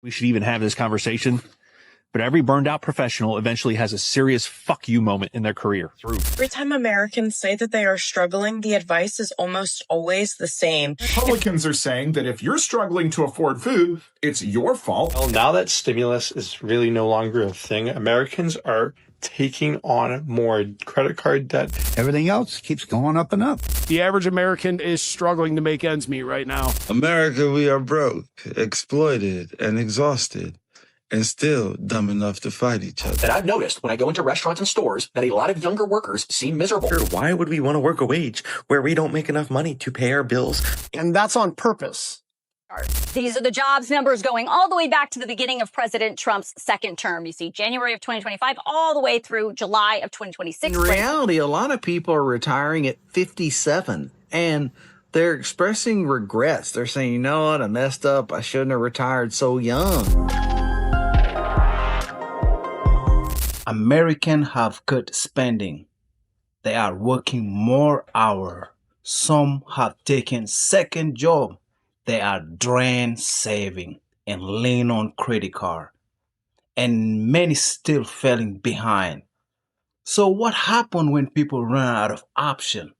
we should even have this conversation. But every burned out professional eventually has a serious fuck you moment in their career. Every time Americans say that they are struggling, the advice is almost always the same. Republicans are saying that if you're struggling to afford food, it's your fault. Well, now that stimulus is really no longer a thing, Americans are taking on more credit card debt. Everything else keeps going up and up. The average American is struggling to make ends meet right now. America, we are broke, exploited, and exhausted, and still dumb enough to fight each other. That I've noticed when I go into restaurants and stores that a lot of younger workers seem miserable. Why would we want to work a wage where we don't make enough money to pay our bills? And that's on purpose. These are the jobs numbers going all the way back to the beginning of President Trump's second term. You see January of 2025 all the way through July of 2026. In reality, a lot of people are retiring at 57 and they're expressing regrets. They're saying, you know what, I messed up. I shouldn't have retired so young. Americans have good spending. They are working more hours. Some have taken second job. They are drained saving and lean on credit card. And many still falling behind. So what happened when people run out of option?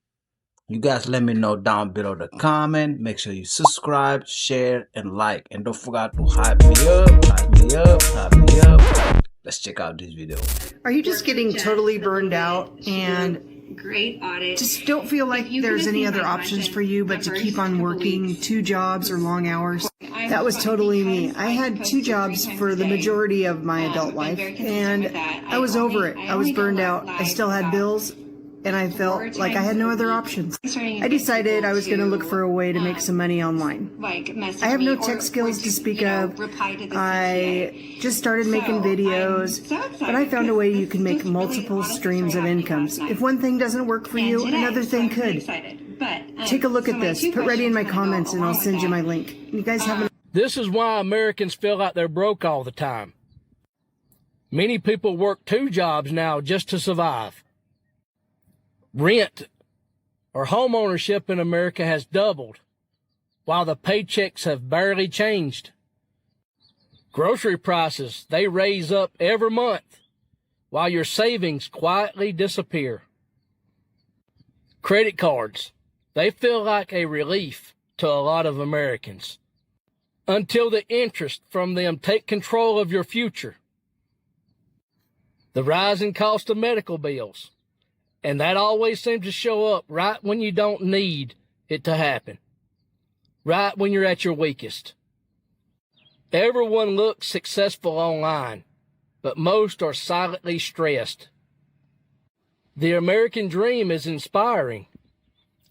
You guys let me know down below the comment. Make sure you subscribe, share, and like. And don't forget to hype me up, hype me up, hype me up. Let's check out this video. Are you just getting totally burned out and great audit. Just don't feel like there's any other options for you but to keep on working 2 jobs or long hours? That was totally me. I had 2 jobs for the majority of my adult life, and I was over it. I was burned out. I still had bills, and I felt like I had no other options. I decided I was going to look for a way to make some money online. I have no tech skills to speak of. I just started making videos, but I found a way you can make multiple streams of incomes. If one thing doesn't work for you, another thing could. Take a look at this. Put ready in my comments and I'll send you my link. You guys have This is why Americans feel like they're broke all the time. Many people work 2 jobs now just to survive. Rent or home ownership in America has doubled, while the paychecks have barely changed. Grocery prices, they raise up every month, while your savings quietly disappear. Credit cards, they feel like a relief to a lot of Americans, until the interest from them take control of your future. The rising cost of medical bills. And that always seems to show up right when you don't need it to happen. Right when you're at your weakest. Everyone looks successful online, but most are silently stressed. The American dream is inspiring,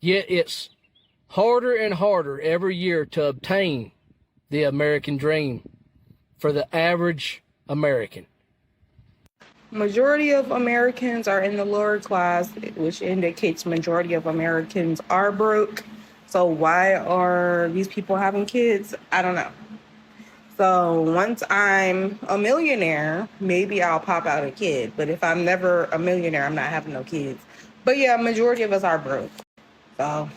yet it's harder and harder every year to obtain the American dream for the average American. Majority of Americans are in the lower class, which indicates majority of Americans are broke. So why are these people having kids? I don't know. So once I'm a millionaire, maybe I'll pop out a kid. But if I'm never a millionaire, I'm not having no kids. But yeah, majority of us are broke. So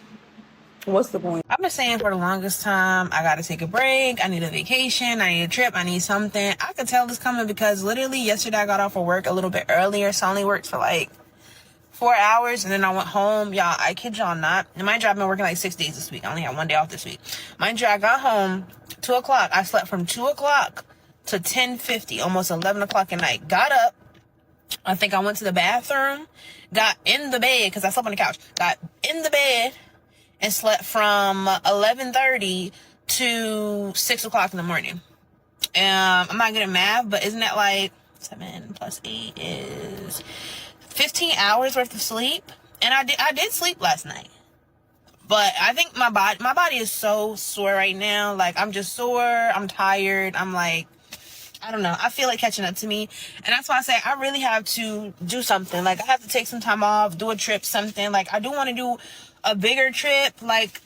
what's the point? I've been saying for the longest time, I gotta take a break, I need a vacation, I need a trip, I need something. I could tell this coming because literally yesterday I got off of work a little bit earlier, so I only worked for like 4 hours, and then I went home. Y'all, I kid y'all not. And mind you, I've been working like 6 days this week. I only had 1 day off this week. Mind you, I got home 2 o'clock. I slept from 2 o'clock to 10:50, almost 11 o'clock at night. Got up. I think I went to the bathroom, got in the bed, because I slept on the couch. Got in the bed and slept from 11:30 to 6 o'clock in the morning. I'm not good at math, but isn't that like 7 plus 8 is 15 hours worth of sleep? And I did sleep last night. But I think my body is so sore right now. Like, I'm just sore. I'm tired. I'm like, I don't know. I feel like catching up to me. And that's why I say I really have to do something. Like, I have to take some time off, do a trip, something. Like, I do want to do a bigger trip, like,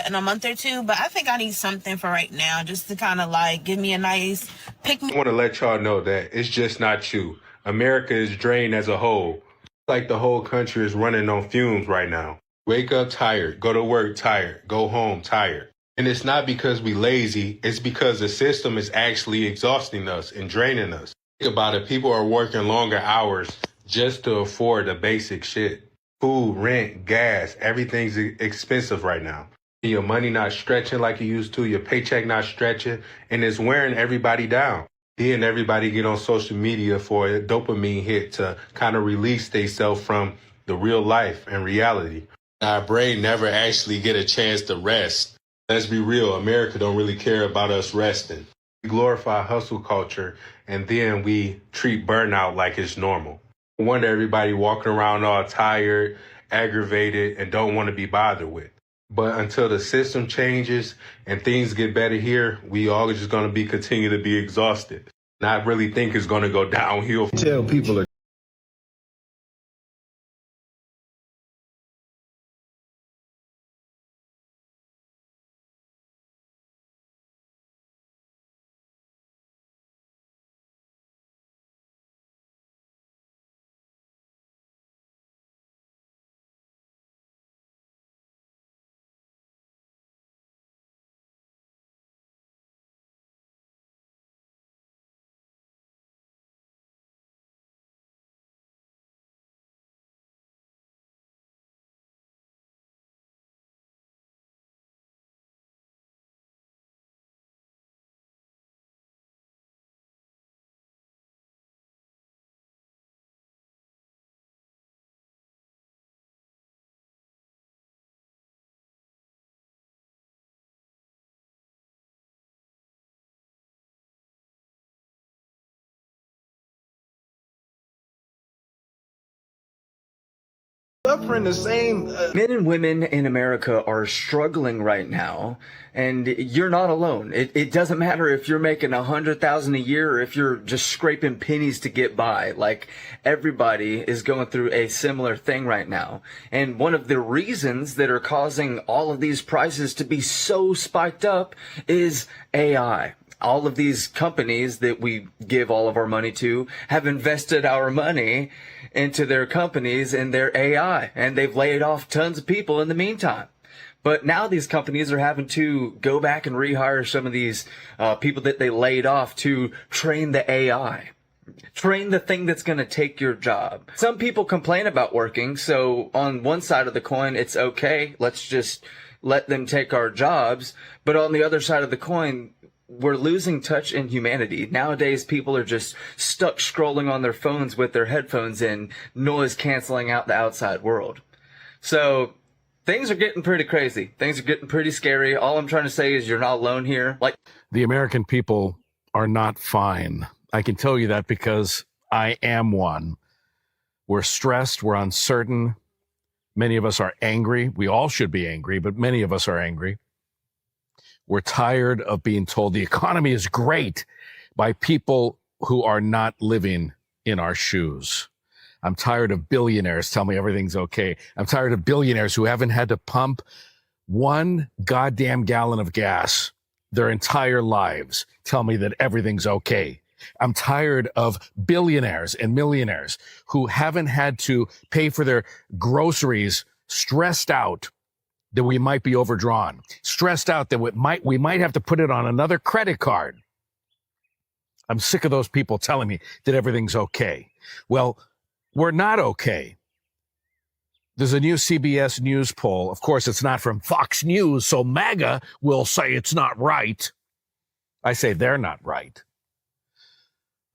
in a month or 2. But I think I need something for right now, just to kind of, like, give me a nice pick-me. I want to let y'all know that it's just not you. America is drained as a whole. Like the whole country is running on fumes right now. Wake up tired, go to work tired, go home tired. And it's not because we lazy, it's because the system is actually exhausting us and draining us. Think about it, people are working longer hours just to afford the basic shit. Food, rent, gas, everything's expensive right now. Your money not stretching like it used to, your paycheck not stretching, and it's wearing everybody down. Then everybody get on social media for a dopamine hit to kind of release themselves from the real life and reality. Our brain never actually get a chance to rest. Let's be real, America don't really care about us resting. We glorify hustle culture, and then we treat burnout like it's normal. No wonder everybody walking around all tired, aggravated, and don't want to be bothered with. But until the system changes and things get better here, we all are just going to continue to be exhausted. And I really think it's going to go downhill. Tell people are suffering the same. Men and women in America are struggling right now, and you're not alone. It doesn't matter if you're making $100,000 a year or if you're just scraping pennies to get by. Like, everybody is going through a similar thing right now. And one of the reasons that are causing all of these prices to be so spiked up is AI. All of these companies that we give all of our money to have invested our money into their companies and their AI, and they've laid off tons of people in the meantime. But now these companies are having to go back and rehire some of these people that they laid off to train the AI. Train the thing that's going to take your job. Some people complain about working, so on one side of the coin, it's okay. Let's just let them take our jobs. But on the other side of the coin, we're losing touch in humanity. Nowadays, people are just stuck scrolling on their phones with their headphones in, noise canceling out the outside world. So things are getting pretty crazy. Things are getting pretty scary. All I'm trying to say is you're not alone here. Like, the American people are not fine. I can tell you that because I am one. We're stressed. We're uncertain. Many of us are angry. We all should be angry, but many of us are angry. We're tired of being told the economy is great by people who are not living in our shoes. I'm tired of billionaires telling me everything's okay. I'm tired of billionaires who haven't had to pump one goddamn gallon of gas their entire lives tell me that everything's okay. I'm tired of billionaires and millionaires who haven't had to pay for their groceries, stressed out that we might be overdrawn, stressed out that we might have to put it on another credit card. I'm sick of those people telling me that everything's okay. Well, we're not okay. There's a new CBS News poll. Of course, it's not from Fox News, so MAGA will say it's not right. I say they're not right.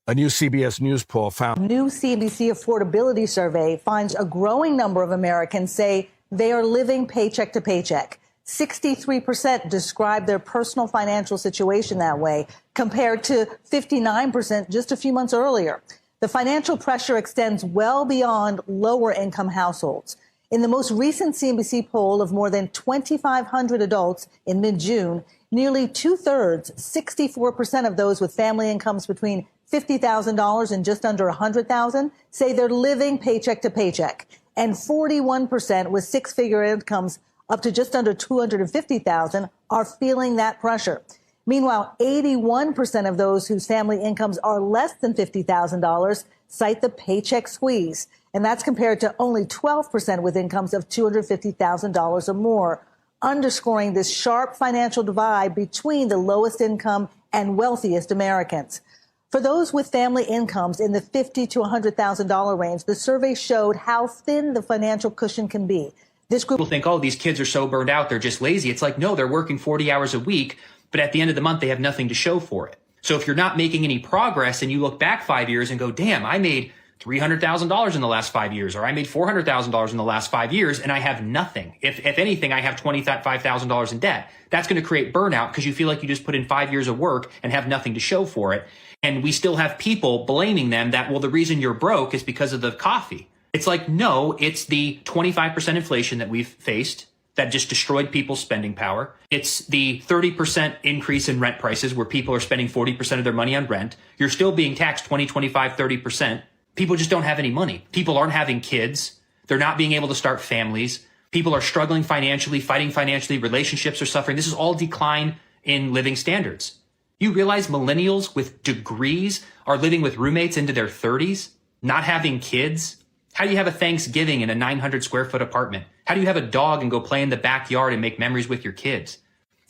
A new CBS News poll found... New CNBC affordability survey finds a growing number of Americans say they are living paycheck to paycheck. 63% describe their personal financial situation that way, compared to 59% just a few months earlier. The financial pressure extends well beyond lower income households. In the most recent CNBC poll of more than 2,500 adults in mid-June, nearly two-thirds, 64% of those with family incomes between $50,000 and just under $100,000 say they're living paycheck to paycheck. And 41% with six-figure incomes up to just under $250,000 are feeling that pressure. Meanwhile, 81% of those whose family incomes are less than $50,000 cite the paycheck squeeze. And that's compared to only 12% with incomes of $250,000 or more. underscoring this sharp financial divide between the lowest income and wealthiest Americans. For those with family incomes in the $50,000 to $100,000 range, the survey showed how thin the financial cushion can be. This group People think, oh, these kids are so burned out, they're just lazy. It's like, no, they're working 40 hours a week, but at the end of the month, they have nothing to show for it. So if you're not making any progress and you look back 5 years and go, damn, I made $300,000 in the last 5 years, or I made $400,000 in the last 5 years, and I have nothing. If anything, I have $25,000 in debt. That's going to create burnout because you feel like you just put in 5 years of work and have nothing to show for it. And we still have people blaming them that, well, the reason you're broke is because of the coffee. It's like, no, it's the 25% inflation that we've faced that just destroyed people's spending power. It's the 30% increase in rent prices where people are spending 40% of their money on rent. You're still being taxed 20, 25, 30%. People just don't have any money. People aren't having kids. They're not being able to start families. People are struggling financially, fighting financially. Relationships are suffering. This is all decline in living standards. You realize millennials with degrees are living with roommates into their 30s, not having kids? How do you have a Thanksgiving in a 900 square foot apartment? How do you have a dog and go play in the backyard and make memories with your kids?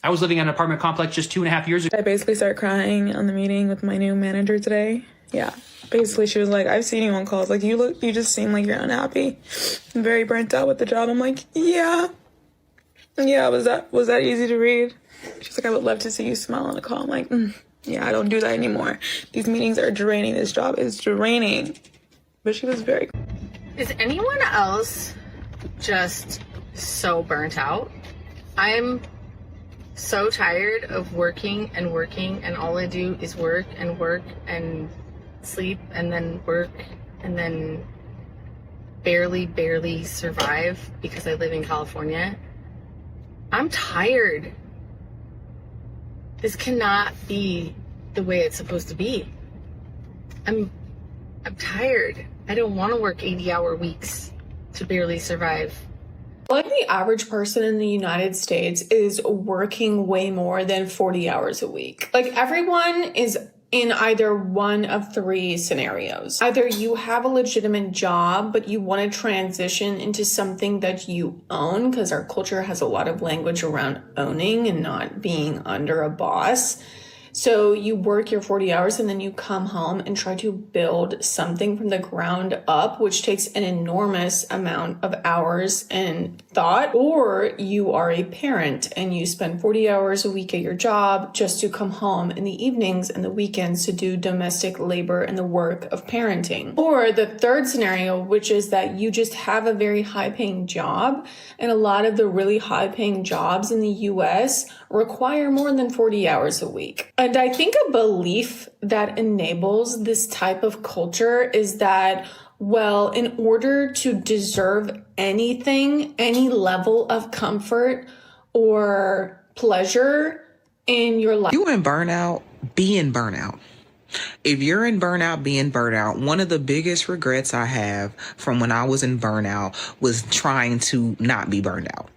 I was living in an apartment complex just 2.5 years ago. I basically started crying on the meeting with my new manager today. Yeah. Basically, she was like, I've seen you on calls. Like, you just seem like you're unhappy. I'm very burnt out with the job. I'm like, yeah. Yeah, was that easy to read? She's like, I would love to see you smile on a call. I'm like, yeah, I don't do that anymore. These meetings are draining. This job is draining. But she was very... Is anyone else just so burnt out? I'm so tired of working, and all I do is work and sleep and then work and then barely survive because I live in California. I'm tired. This cannot be the way it's supposed to be. I'm tired. I don't want to work 80-hour weeks to barely survive. Like the average person in the United States is working way more than 40 hours a week. Like everyone is in either one of three scenarios. Either you have a legitimate job, but you want to transition into something that you own, because our culture has a lot of language around owning and not being under a boss. So you work your 40 hours and then you come home and try to build something from the ground up, which takes an enormous amount of hours and thought. Or you are a parent and you spend 40 hours a week at your job just to come home in the evenings and the weekends to do domestic labor and the work of parenting. Or the third scenario, which is that you just have a very high paying job, and a lot of the really high paying jobs in the US require more than 40 hours a week. And I think a belief that enables this type of culture is that, well, in order to deserve anything, any level of comfort or pleasure in your life. You in burnout, be in burnout. If you're in burnout, be in burnout. One of the biggest regrets I have from when I was in burnout was trying to not be burned out.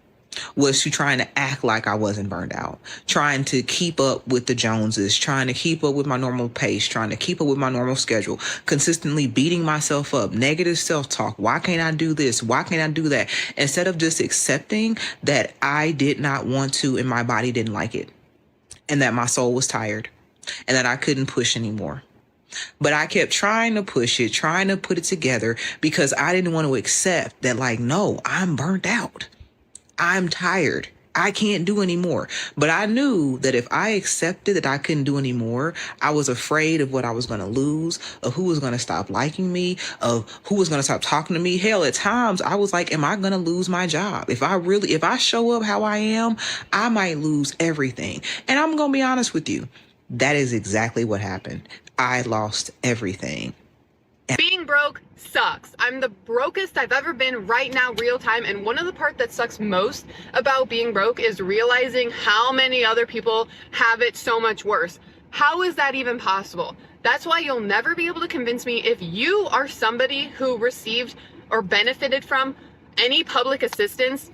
Was to trying to act like I wasn't burned out, trying to keep up with the Joneses, trying to keep up with my normal pace, trying to keep up with my normal schedule, consistently beating myself up, negative self-talk. Why can't I do this? Why can't I do that? Instead of just accepting that I did not want to and my body didn't like it, and that my soul was tired and that I couldn't push anymore. But I kept trying to push it, trying to put it together because I didn't want to accept that, like, no, I'm burnt out. I'm tired. I can't do anymore. But I knew that if I accepted that I couldn't do anymore, I was afraid of what I was going to lose, of who was going to stop liking me, of who was going to stop talking to me. Hell, at times I was like, am I going to lose my job? If I show up how I am, I might lose everything. And I'm going to be honest with you. That is exactly what happened. I lost everything. Being broke sucks. I'm the brokest I've ever been right now, real time. And one of the parts that sucks most about being broke is realizing how many other people have it so much worse. How is that even possible? That's why you'll never be able to convince me if you are somebody who received or benefited from any public assistance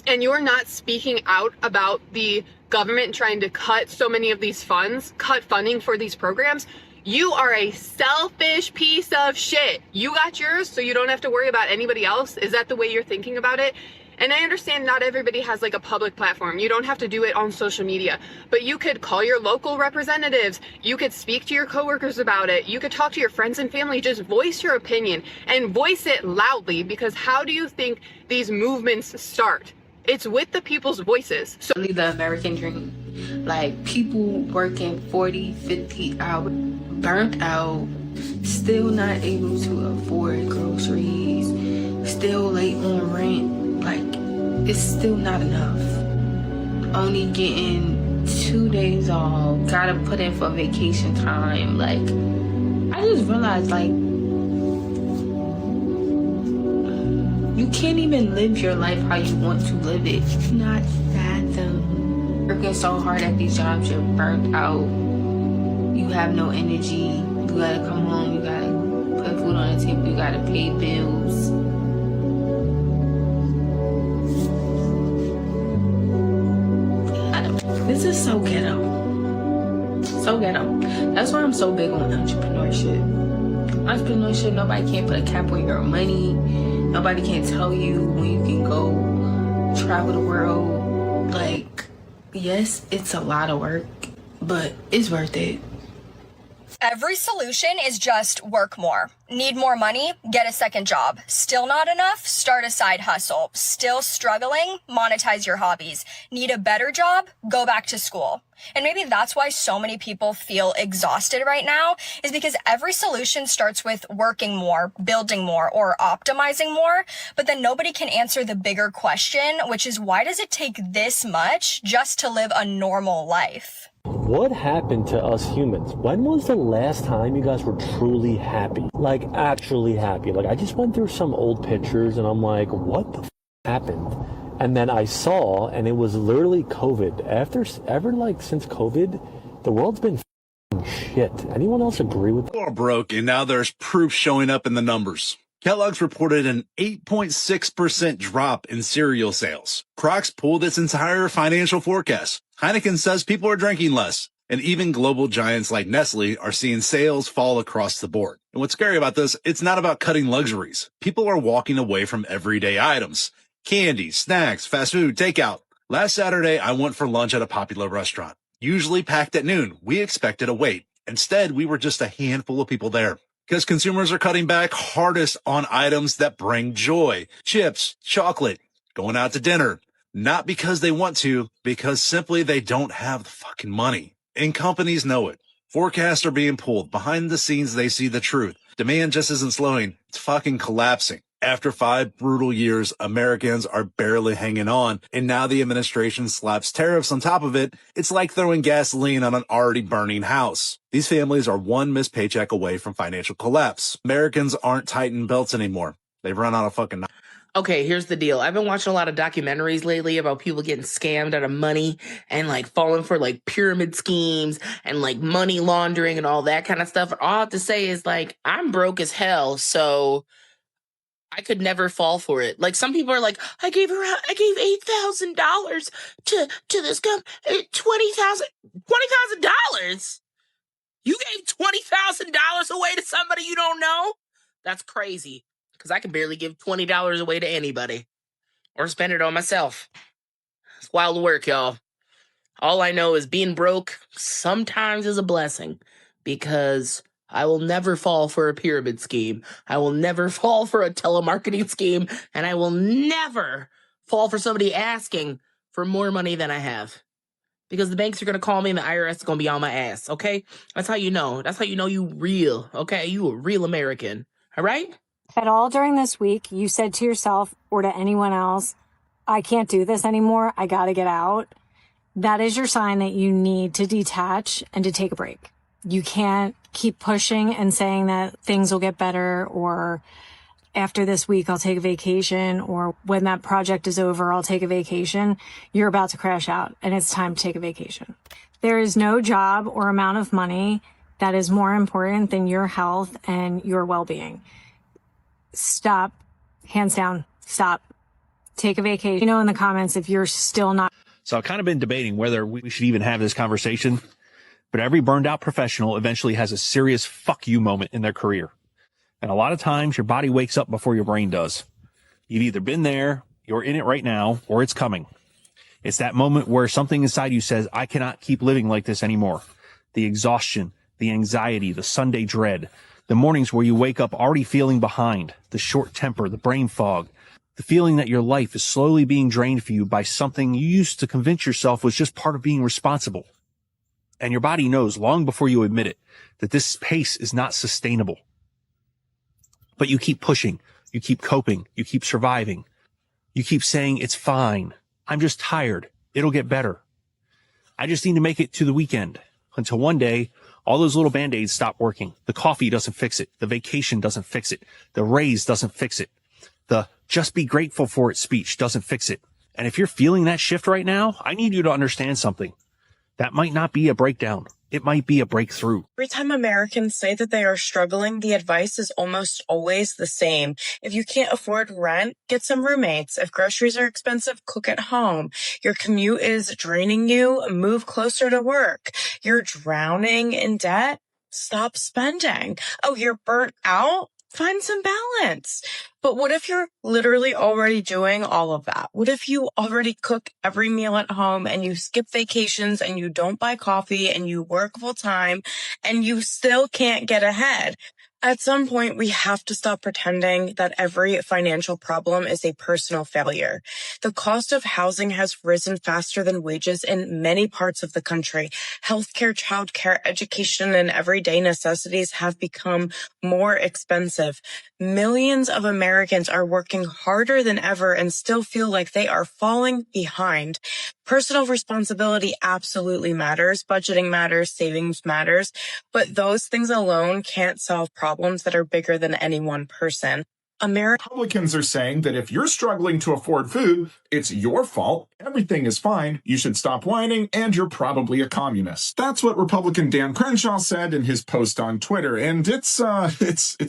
and you're not speaking out about the government trying to cut so many of these funds, cut funding for these programs. You are a selfish piece of shit. You got yours, so you don't have to worry about anybody else. Is that the way you're thinking about it? And I understand not everybody has like a public platform. You don't have to do it on social media, but you could call your local representatives. You could speak to your coworkers about it. You could talk to your friends and family. Just voice your opinion and voice it loudly, because how do you think these movements start? It's with the people's voices. So the American dream, like people working 40, 50 hours, burnt out, still not able to afford groceries, still late on rent. Like, it's still not enough. Only getting 2 days off, gotta put in for vacation time. Like, I just realized, like, you can't even live your life how you want to live it. It's not fathom. Working so hard at these jobs, you're burnt out. You have no energy. You gotta come home, you gotta put food on the table, you gotta pay bills. This is so ghetto. So ghetto. That's why I'm so big on entrepreneurship. Entrepreneurship, nobody can put a cap on your money. Nobody can tell you when you can go travel the world. Like, yes, it's a lot of work, but it's worth it. Every solution is just work more. Need more money? Get a second job. Still not enough? Start a side hustle. Still struggling? Monetize your hobbies. Need a better job? Go back to school. And maybe that's why so many people feel exhausted right now, is because every solution starts with working more, building more, or optimizing more. But then nobody can answer the bigger question, which is, why does it take this much just to live a normal life? What happened to us humans? When was the last time you guys were truly happy? Like, actually happy? Like, I just went through some old pictures and I'm like, what the happened? And then I saw, and it was literally COVID. Since COVID, the world's been shit. Anyone else agree with that? People are broke, and now there's proof showing up in the numbers. Kellogg's reported an 8.6% drop in cereal sales. Crocs pulled its entire financial forecast. Heineken says people are drinking less. And even global giants like Nestle are seeing sales fall across the board. And what's scary about this, it's not about cutting luxuries. People are walking away from everyday items. Candy, snacks, fast food, takeout. Last Saturday, I went for lunch at a popular restaurant. Usually packed at noon, we expected a wait. Instead, we were just a handful of people there. Because consumers are cutting back hardest on items that bring joy. Chips, chocolate, going out to dinner. Not because they want to, because simply they don't have the fucking money. And companies know it. Forecasts are being pulled. Behind the scenes, they see the truth. Demand just isn't slowing. It's fucking collapsing. After 5 brutal years, Americans are barely hanging on. And now the administration slaps tariffs on top of it. It's like throwing gasoline on an already burning house. These families are one missed paycheck away from financial collapse. Americans aren't tightening belts anymore. They've run out of fucking... Okay, here's the deal. I've been watching a lot of documentaries lately about people getting scammed out of money and like falling for like pyramid schemes and like money laundering and all that kind of stuff. All I have to say is like, I'm broke as hell, so I could never fall for it. Like some people are like, I gave $8,000 to this company, $20,000. You gave $20,000 away to somebody you don't know? That's crazy. Because I can barely give $20 away to anybody. Or spend it on myself. It's wild work, y'all. All I know is being broke sometimes is a blessing. Because I will never fall for a pyramid scheme. I will never fall for a telemarketing scheme. And I will never fall for somebody asking for more money than I have. Because the banks are going to call me and the IRS is going to be on my ass, okay? That's how you know. That's how you know you real, okay? You a real American, all right? At all during this week, you said to yourself or to anyone else, I can't do this anymore. I got to get out. That is your sign that you need to detach and to take a break. You can't keep pushing and saying that things will get better, or after this week, I'll take a vacation, or when that project is over, I'll take a vacation. You're about to crash out and it's time to take a vacation. There is no job or amount of money that is more important than your health and your well-being. Stop. Hands down. Stop. Take a vacation. You know, in the comments, if you're still not. So I've kind of been debating whether we should even have this conversation, but every burned out professional eventually has a serious fuck you moment in their career. And a lot of times your body wakes up before your brain does. You've either been there You're in it right now, or it's coming. It's that moment where something inside you says, I cannot keep living like this anymore. The exhaustion, the anxiety, the Sunday dread, the mornings where you wake up already feeling behind, the short temper, the brain fog, the feeling that your life is slowly being drained for you by something you used to convince yourself was just part of being responsible. And your body knows long before you admit it that this pace is not sustainable. But you keep pushing, you keep coping, you keep surviving. You keep saying, it's fine. I'm just tired. It'll get better. I just need to make it to the weekend. Until one day, all those little Band-Aids stop working. The coffee doesn't fix it. The vacation doesn't fix it. The raise doesn't fix it. The just be grateful for it speech doesn't fix it. And if you're feeling that shift right now, I need you to understand something. That might not be a breakdown. It might be a breakthrough. Every time Americans say that they are struggling, the advice is almost always the same. If you can't afford rent, get some roommates. If groceries are expensive, cook at home. Your commute is draining you, move closer to work. You're drowning in debt, stop spending. Oh, you're burnt out? Find some balance. But what if you're literally already doing all of that? What if you already cook every meal at home and you skip vacations and you don't buy coffee and you work full time and you still can't get ahead? At some point, we have to stop pretending that every financial problem is a personal failure. The cost of housing has risen faster than wages in many parts of the country. Healthcare, childcare, education, and everyday necessities have become more expensive. Millions of Americans are working harder than ever and still feel like they are falling behind. Personal responsibility absolutely matters. Budgeting matters. Savings matters. But those things alone can't solve problems that are bigger than any one person. Republicans are saying that if you're struggling to afford food, it's your fault, everything is fine, you should stop whining, and you're probably a communist. That's what Republican Dan Crenshaw said in his post on Twitter, and it's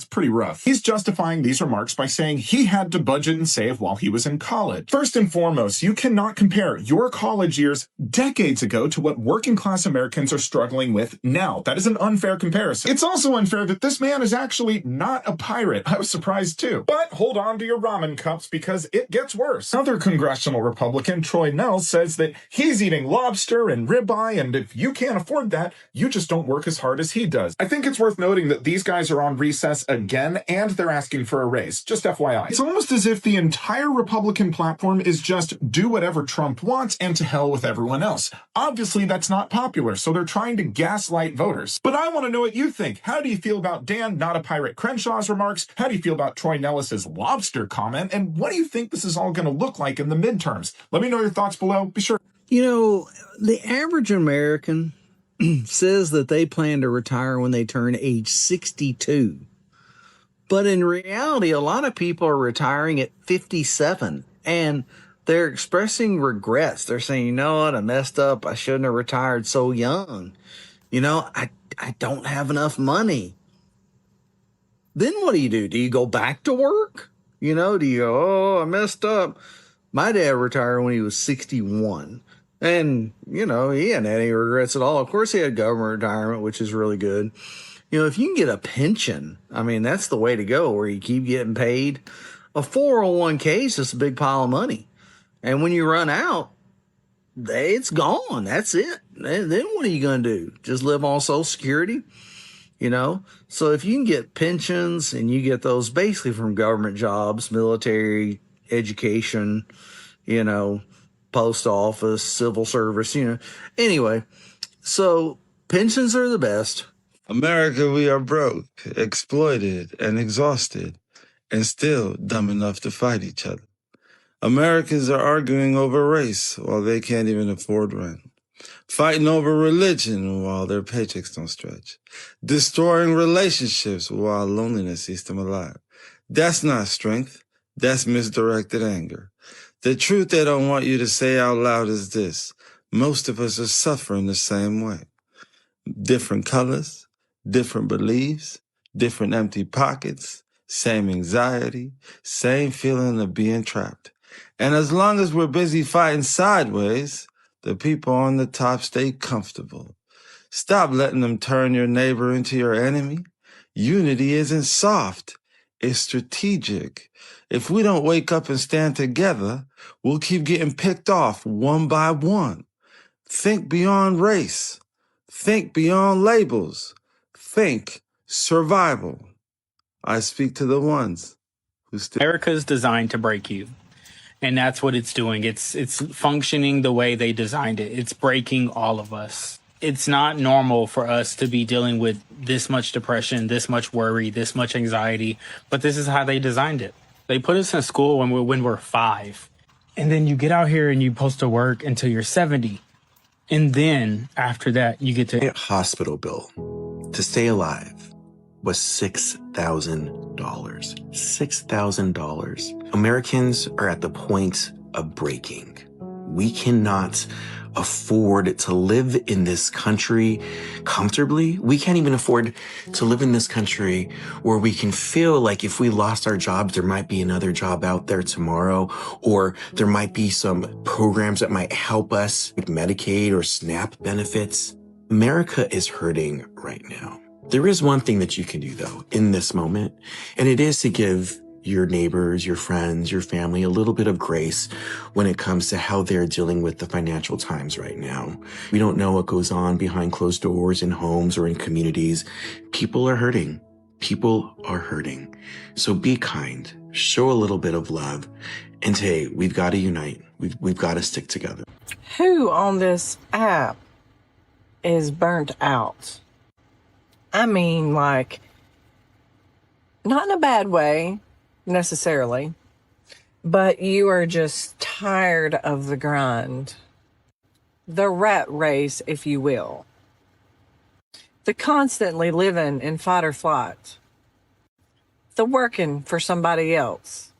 pretty rough. He's justifying these remarks by saying he had to budget and save while he was in college. First and foremost, you cannot compare your college years decades ago to what working class Americans are struggling with now. That is an unfair comparison. It's also unfair that this man is actually not a pirate. I was surprised too. But hold on to your ramen cups because it gets worse. Another congressional Republican, Troy Nell, says that he's eating lobster and ribeye, and if you can't afford that, you just don't work as hard as he does. I think it's worth noting that these guys are on recess again, and they're asking for a raise. Just FYI. It's almost as if the entire Republican platform is just do whatever Trump wants and to hell with everyone else. Obviously, that's not popular, so they're trying to gaslight voters. But I want to know what you think. How do you feel about Dan, not a pirate, Crenshaw's remarks? How do you feel about Troy Nellis's lobster comment? And what do you think this is all going to look like in the midterms? Let me know your thoughts below. Be sure. You know, the average American says that they plan to retire when they turn age 62. But in reality, a lot of people are retiring at 57, and they're expressing regrets. They're saying, you know what, I messed up. I shouldn't have retired so young. You know, I don't have enough money. Then what do? Do you go back to work? You know, do you go, oh, I messed up? My dad retired when he was 61. And, you know, he hadn't had any regrets at all. Of course, he had government retirement, which is really good. You know, if you can get a pension, I mean, that's the way to go, where you keep getting paid. A 401k is just a big pile of money. And when you run out, it's gone. That's it. Then what are you going to do? Just live on Social Security? You know, so if you can get pensions and you get those basically from government jobs, military, education, you know, post office, civil service, you know. Anyway, so pensions are the best. America, we are broke, exploited, and exhausted, and still dumb enough to fight each other. Americans are arguing over race while they can't even afford rent. Fighting over religion while their paychecks don't stretch. Destroying relationships while loneliness eats them alive. That's not strength. That's misdirected anger. The truth they don't want you to say out loud is this. Most of us are suffering the same way. Different colors, different beliefs, different empty pockets, same anxiety, same feeling of being trapped. And as long as we're busy fighting sideways, the people on the top stay comfortable. Stop letting them turn your neighbor into your enemy. Unity isn't soft. is strategic. If we don't wake up and stand together, we'll keep getting picked off one by one. Think beyond race. Think beyond labels. Think survival. I speak to the ones who still. America's designed to break you. And that's what it's doing. It's functioning the way they designed it. It's breaking all of us. It's not normal for us to be dealing with this much depression, this much worry, this much anxiety, but this is how they designed it. They put us in school when we're 5. And then you get out here and you're supposed to work until you're 70. And then after that, you get to... Hospital bill to stay alive was $6,000. $6,000. Americans are at the point of breaking. We cannot afford to live in this country comfortably. We can't even afford to live in this country where we can feel like if we lost our jobs, there might be another job out there tomorrow, or there might be some programs that might help us with Medicaid or SNAP benefits. America is hurting right now. There is one thing that you can do, though, in this moment, and it is to give your neighbors, your friends, your family a little bit of grace when it comes to how they're dealing with the financial times right now. We don't know what goes on behind closed doors in homes or in communities. People are hurting. People are hurting. So be kind, show a little bit of love, and hey, we've got to unite. We've got to stick together. Who on this app is burnt out? I mean, like, not in a bad way, necessarily, but you are just tired of the grind, the rat race, if you will, the constantly living in fight or flight, the working for somebody else.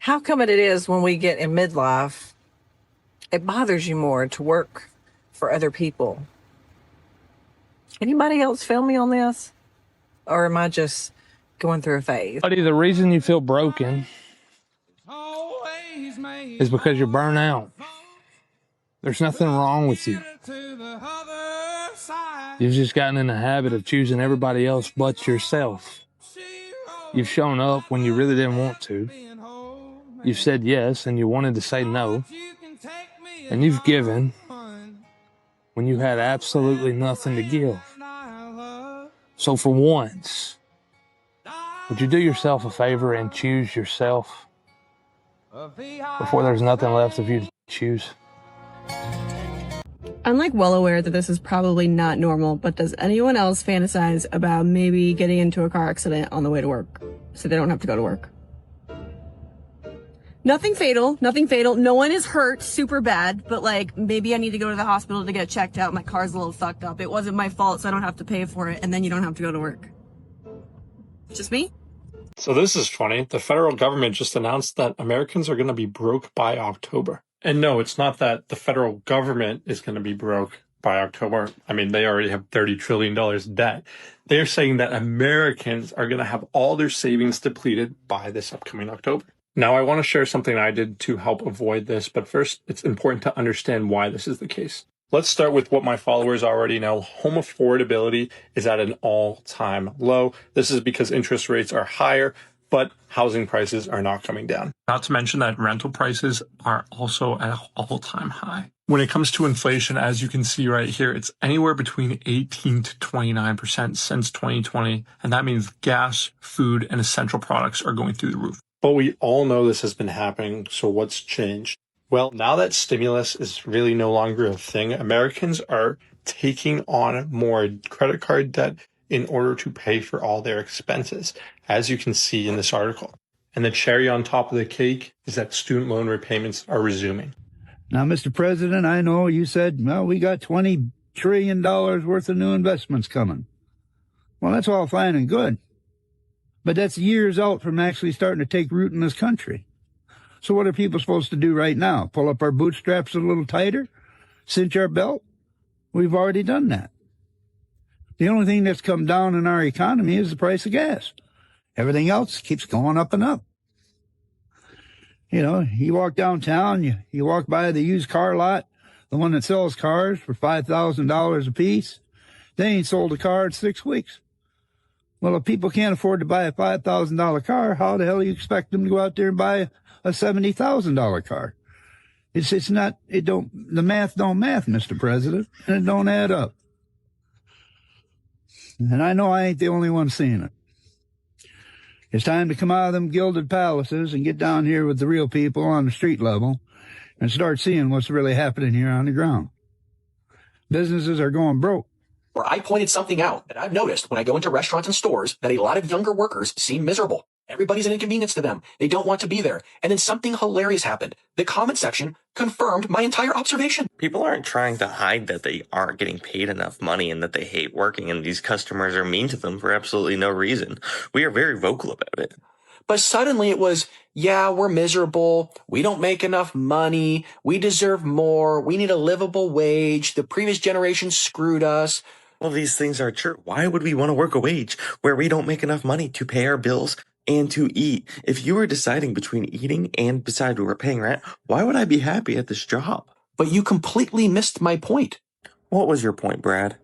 How come it is when we get in midlife, it bothers you more to work for other people? Anybody else feel me on this? Or am I just going through a phase? Buddy, the reason you feel broken is because you're burnt out. There's nothing wrong with you. You've just gotten in the habit of choosing everybody else but yourself. You've shown up when you really didn't want to. You've said yes and you wanted to say no. And you've given when you had absolutely nothing to give. So for once, would you do yourself a favor and choose yourself before there's nothing left of you to choose? I'm well aware that this is probably not normal, but does anyone else fantasize about maybe getting into a car accident on the way to work so they don't have to go to work? Nothing fatal. No one is hurt super bad, but maybe I need to go to the hospital to get checked out. My car's a little fucked up. It wasn't my fault, so I don't have to pay for it, and then you don't have to go to work. Just me? So this is funny. The federal government just announced that Americans are going to be broke by October. And no, it's not that the federal government is going to be broke by October. I mean, they already have $30 trillion debt. They're saying that Americans are going to have all their savings depleted by this upcoming October. Now, I want to share something I did to help avoid this, but first, it's important to understand why this is the case. Let's start with what my followers already know. Home affordability is at an all-time low. This is because interest rates are higher, but housing prices are not coming down. Not to mention that rental prices are also at an all-time high. When it comes to inflation, as you can see right here, it's anywhere between 18 to 29% since 2020, and that means gas, food, and essential products are going through the roof. But we all know this has been happening, so what's changed? Well, now that stimulus is really no longer a thing, Americans are taking on more credit card debt in order to pay for all their expenses, as you can see in this article. And the cherry on top of the cake is that student loan repayments are resuming. Now, Mr. President, I know you said, well, we got $20 trillion worth of new investments coming. Well, that's all fine and good. But that's years out from actually starting to take root in this country. So what are people supposed to do right now? Pull up our bootstraps a little tighter? Cinch our belt? We've already done that. The only thing that's come down in our economy is the price of gas. Everything else keeps going up and up. You know, you walk downtown, you walk by the used car lot, the one that sells cars for $5,000 a piece. They ain't sold a car in 6 weeks. Well, if people can't afford to buy a $5,000 car, how the hell do you expect them to go out there and buy a $70,000 car? The math don't math, Mr. President, and it don't add up. And I know I ain't the only one seeing it. It's time to come out of them gilded palaces and get down here with the real people on the street level and start seeing what's really happening here on the ground. Businesses are going broke. Where I pointed something out that I've noticed when I go into restaurants and stores that a lot of younger workers seem miserable. Everybody's an inconvenience to them. They don't want to be there. And then something hilarious happened. The comment section confirmed my entire observation. People aren't trying to hide that they aren't getting paid enough money and that they hate working, and these customers are mean to them for absolutely no reason. We are very vocal about it. But suddenly it was, yeah, we're miserable. We don't make enough money. We deserve more. We need a livable wage. The previous generation screwed us. Well, these things are true. Why would we want to work a wage where we don't make enough money to pay our bills and to eat? If you were deciding between eating and besides we were paying rent, why would I be happy at this job? But you completely missed my point. What was your point, Brad?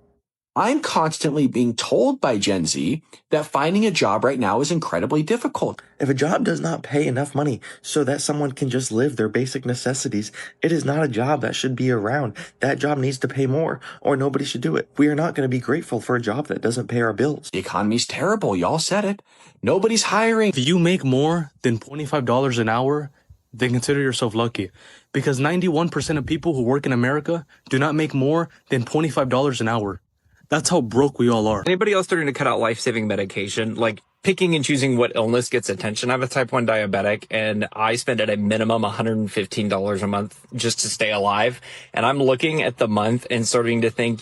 I'm constantly being told by Gen Z that finding a job right now is incredibly difficult. If a job does not pay enough money so that someone can just live their basic necessities, it is not a job that should be around. That job needs to pay more, or nobody should do it. We are not going to be grateful for a job that doesn't pay our bills. The economy's terrible. Y'all said it. Nobody's hiring. If you make more than $25 an hour, then consider yourself lucky. Because 91% of people who work in America do not make more than $25 an hour. That's how broke we all are. Anybody else starting to cut out life-saving medication, like picking and choosing what illness gets attention? I'm a type 1 diabetic, and I spend at a minimum $115 a month just to stay alive. And I'm looking at the month and starting to think,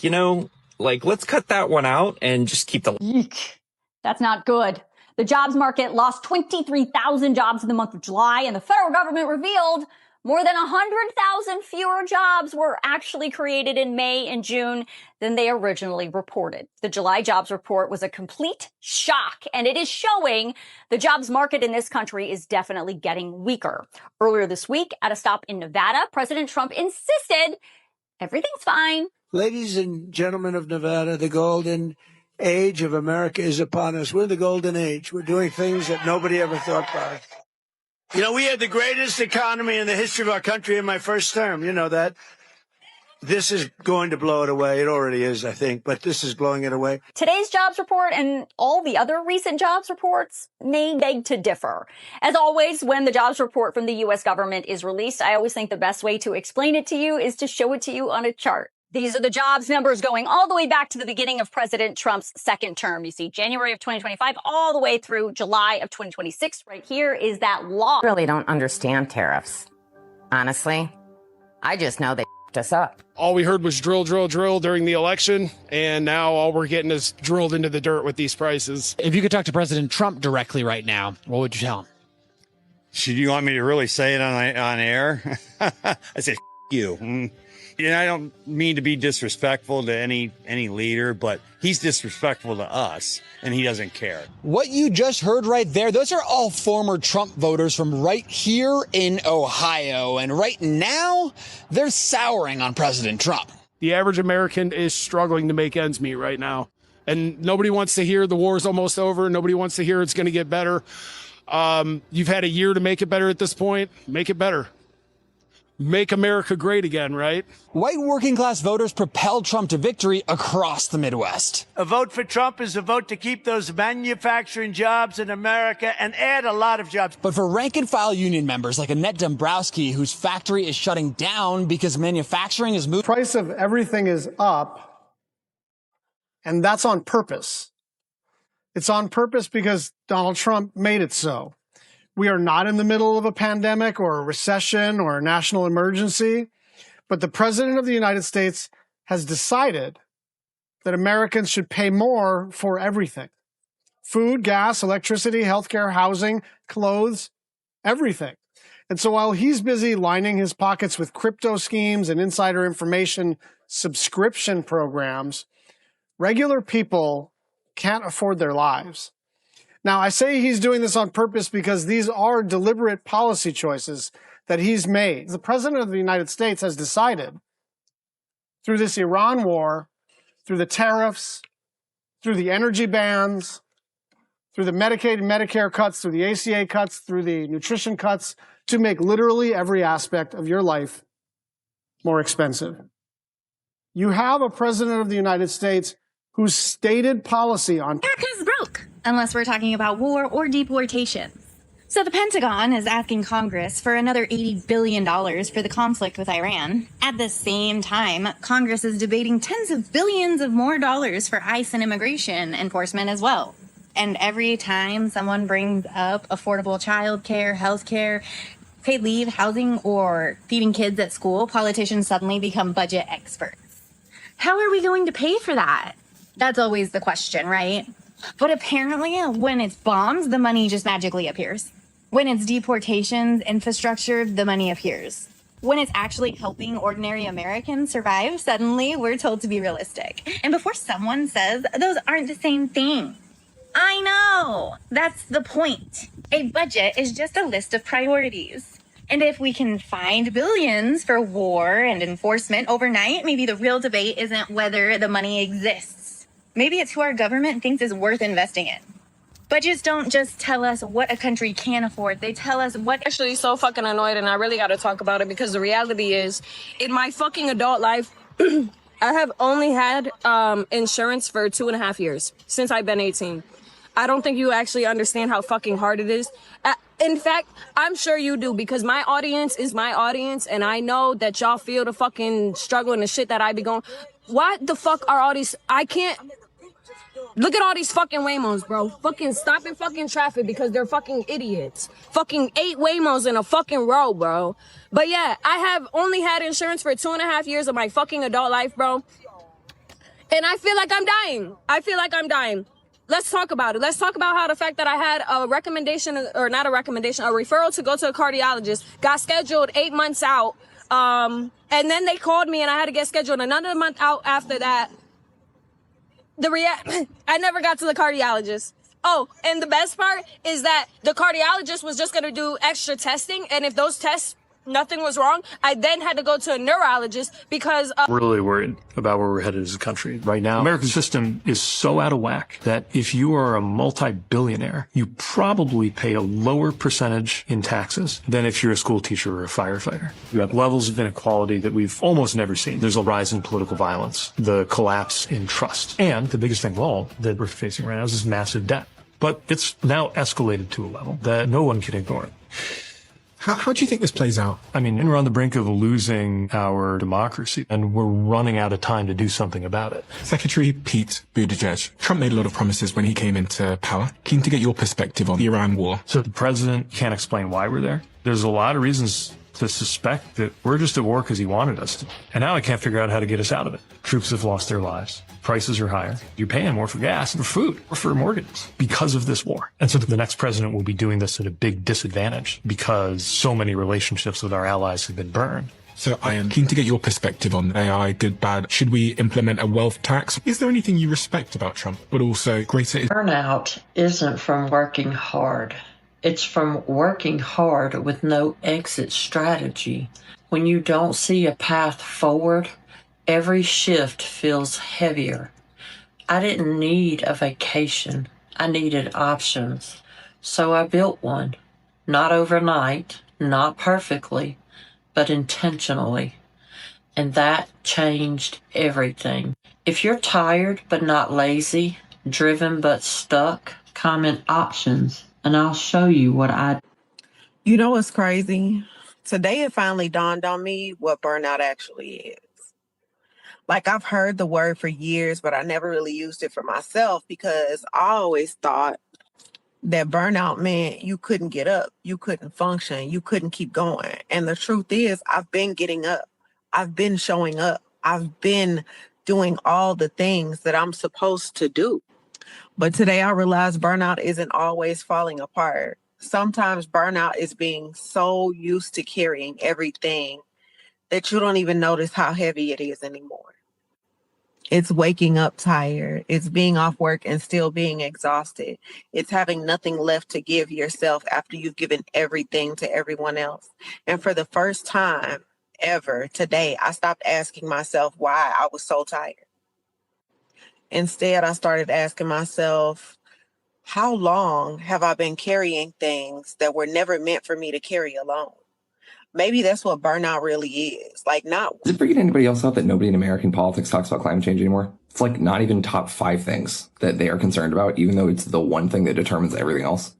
let's cut that one out and just keep the... Eek. That's not good. The jobs market lost 23,000 jobs in the month of July, and the federal government revealed more than 100,000 fewer jobs were actually created in May and June than they originally reported. The July jobs report was a complete shock, and it is showing the jobs market in this country is definitely getting weaker. Earlier this week, at a stop in Nevada, President Trump insisted everything's fine. Ladies and gentlemen of Nevada, the golden age of America is upon us. We're in the golden age. We're doing things that nobody ever thought about. We had the greatest economy in the history of our country in my first term. You know that. This is going to blow it away. It already is, I think, but this is blowing it away. Today's jobs report and all the other recent jobs reports may beg to differ. As always, when the jobs report from the U.S. government is released, I always think the best way to explain it to you is to show it to you on a chart. These are the jobs numbers going all the way back to the beginning of President Trump's second term. You see January of 2025 all the way through July of 2026. Right here is that law. I really don't understand tariffs. Honestly, I just know they f***ed us up. All we heard was drill, drill, drill during the election, and now all we're getting is drilled into the dirt with these prices. If you could talk to President Trump directly right now, what would you tell him? Should you want me to really say it on air? I say, you. I don't mean to be disrespectful to any leader, but he's disrespectful to us, and he doesn't care. What you just heard right there, those are all former Trump voters from right here in Ohio. And right now, they're souring on President Trump. The average American is struggling to make ends meet right now. And nobody wants to hear the war's almost over. Nobody wants to hear it's going to get better. You've had a year to make it better at this point. Make it better. Make America great again, right? White working class voters propelled Trump to victory across the Midwest. A vote for Trump is a vote to keep those manufacturing jobs in America and add a lot of jobs. But for rank and file union members like Annette Dombrowski, whose factory is shutting down because manufacturing is moving. Price of everything is up, and that's on purpose. It's on purpose because Donald Trump made it so. We are not in the middle of a pandemic or a recession or a national emergency, but the President of the United States has decided that Americans should pay more for everything. Food, gas, electricity, healthcare, housing, clothes, everything. And so while he's busy lining his pockets with crypto schemes and insider information subscription programs, regular people can't afford their lives. Now, I say he's doing this on purpose because these are deliberate policy choices that he's made. The President of the United States has decided through this Iran war, through the tariffs, through the energy bans, through the Medicaid and Medicare cuts, through the ACA cuts, through the nutrition cuts, to make literally every aspect of your life more expensive. You have a president of the United States whose stated policy on America's broke, unless we're talking about war or deportation. So the Pentagon is asking Congress for another $80 billion for the conflict with Iran. At the same time, Congress is debating tens of billions of more dollars for ICE and immigration enforcement as well. And every time someone brings up affordable childcare, healthcare, paid leave, housing, or feeding kids at school, politicians suddenly become budget experts. How are we going to pay for that? That's always the question, right? But apparently, when it's bombs, the money just magically appears. When it's deportations, infrastructure, the money appears. When it's actually helping ordinary Americans survive, suddenly we're told to be realistic. And before someone says, those aren't the same thing. I know. That's the point. A budget is just a list of priorities. And if we can find billions for war and enforcement overnight, maybe the real debate isn't whether the money exists. Maybe it's who our government thinks is worth investing in. Budgets don't just tell us what a country can afford. They tell us what... Actually so fucking annoyed, and I really got to talk about it, because the reality is, in my fucking adult life, I have only had insurance for 2.5 years since I've been 18. I don't think you actually understand how fucking hard it is. In fact, I'm sure you do, because my audience is my audience, and I know that y'all feel the fucking struggle and the shit that I be going. Why the fuck are all these... I can't... Look at all these fucking Waymos, bro. Fucking stopping fucking traffic because they're fucking idiots. Fucking 8 Waymos in a fucking row, bro. But yeah, I have only had insurance for 2.5 years of my fucking adult life, bro. And I feel like I'm dying. I feel like I'm dying. Let's talk about it. Let's talk about how the fact that I had a recommendation, or not a recommendation, a referral to go to a cardiologist, got scheduled 8 months out. And then they called me and I had to get scheduled another month out after that. I never got to the cardiologist. Oh, and the best part is that the cardiologist was just going to do extra testing. And if those tests, nothing was wrong, I then had to go to a neurologist because... We're really worried about where we're headed as a country. Right now, America's system is so out of whack that if you are a multi-billionaire, you probably pay a lower percentage in taxes than if you're a school teacher or a firefighter. You have levels of inequality that we've almost never seen. There's a rise in political violence, the collapse in trust, and the biggest thing of all that we're facing right now is this massive debt. But it's now escalated to a level that no one can ignore. How do you think this plays out? I mean, we're on the brink of losing our democracy, and we're running out of time to do something about it. Secretary Pete Buttigieg. Trump made a lot of promises when he came into power. Keen to get your perspective on the Iran war. So the president can't explain why we're there. There's a lot of reasons to suspect that we're just at war because he wanted us to. And now I can't figure out how to get us out of it. Troops have lost their lives. Prices are higher. You're paying more for gas and for food or for mortgages because of this war. And so the next president will be doing this at a big disadvantage because so many relationships with our allies have been burned. So I am keen to get your perspective on AI, good, bad. Should we implement a wealth tax? Is there anything you respect about Trump, but also greater? Burnout isn't from working hard. It's from working hard with no exit strategy. When you don't see a path forward, every shift feels heavier. I didn't need a vacation. I needed options. So I built one. Not overnight, not perfectly, but intentionally. And that changed everything. If you're tired but not lazy, driven but stuck, comment options, and I'll show you what I... You know what's crazy? Today it finally dawned on me what burnout actually is. Like, I've heard the word for years, but I never really used it for myself because I always thought that burnout meant you couldn't get up, you couldn't function, you couldn't keep going. And the truth is, I've been getting up. I've been showing up. I've been doing all the things that I'm supposed to do. But today I realized burnout isn't always falling apart. Sometimes burnout is being so used to carrying everything that you don't even notice how heavy it is anymore. It's waking up tired. It's being off work and still being exhausted. It's having nothing left to give yourself after you've given everything to everyone else. And for the first time ever today, I stopped asking myself why I was so tired. Instead, I started asking myself, How long have I been carrying things that were never meant for me to carry alone? Maybe that's what burnout really is. Like, not. Does it freak anybody else out that nobody in American politics talks about climate change anymore? It's like not even top 5 things that they are concerned about, even though it's the one thing that determines everything else.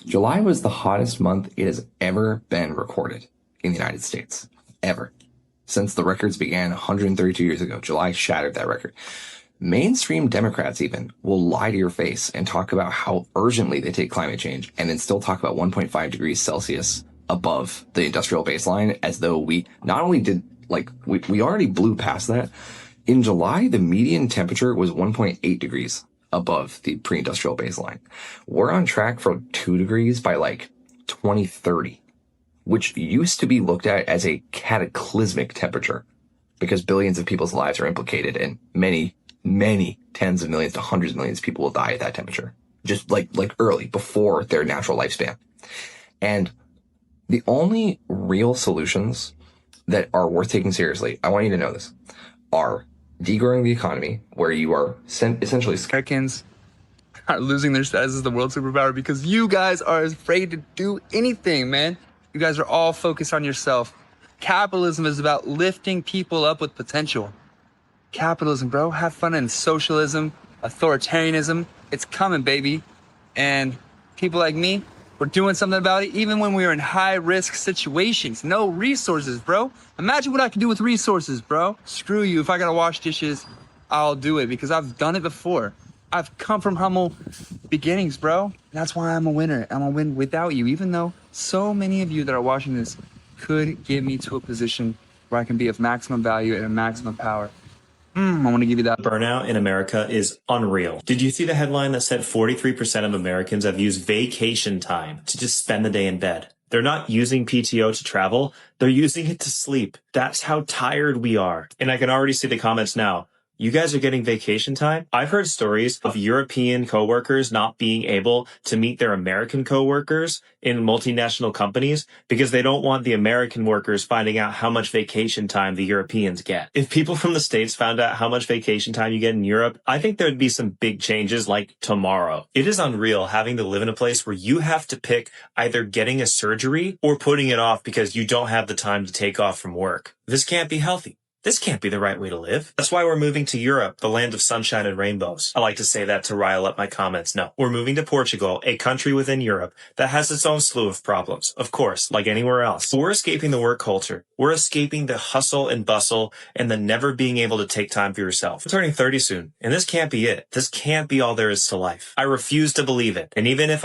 July was the hottest month it has ever been recorded in the United States. Ever. Since the records began 132 years ago, July shattered that record. Mainstream Democrats even will lie to your face and talk about how urgently they take climate change and then still talk about 1.5 degrees Celsius above the industrial baseline, as though we not only did, like, we already blew past that. In July, the median temperature was 1.8 degrees above the pre-industrial baseline. We're on track for 2 degrees by like 2030, which used to be looked at as a cataclysmic temperature because billions of people's lives are implicated and many tens of millions to hundreds of millions of people will die at that temperature, just like early, before their natural lifespan. And the only real solutions that are worth taking seriously, I want you to know this, are degrowing the economy, where you are essentially... Americans are losing their status as the world superpower because you guys are afraid to do anything, man. You guys are all focused on yourself. Capitalism is about lifting people up with potential. Capitalism, bro, have fun. And socialism, authoritarianism, it's coming, baby. And people like me, we're doing something about it even when we are in high-risk situations. No resources, bro. Imagine what I can do with resources, bro. Screw you. If I gotta wash dishes, I'll do it because I've done it before. I've come from humble beginnings, bro. That's why I'm a winner. I'm a win without you, even though so many of you that are watching this could get me to a position where I can be of maximum value and maximum power. I want to give you that. Burnout in America is unreal. Did you see the headline that said 43% of Americans have used vacation time to just spend the day in bed? They're not using PTO to travel. They're using it to sleep. That's how tired we are. And I can already see the comments now. You guys are getting vacation time? I've heard stories of European coworkers not being able to meet their American coworkers in multinational companies because they don't want the American workers finding out how much vacation time the Europeans get. If people from the States found out how much vacation time you get in Europe, I think there'd be some big changes like tomorrow. It is unreal having to live in a place where you have to pick either getting a surgery or putting it off because you don't have the time to take off from work. This can't be healthy. This can't be the right way to live. That's why we're moving to Europe, the land of sunshine and rainbows. I like to say that to rile up my comments. No, we're moving to Portugal, a country within Europe that has its own slew of problems, of course, like anywhere else. But we're escaping the work culture. We're escaping the hustle and bustle and the never being able to take time for yourself. I'm turning 30 soon, and this can't be it. This can't be all there is to life. I refuse to believe it. And even if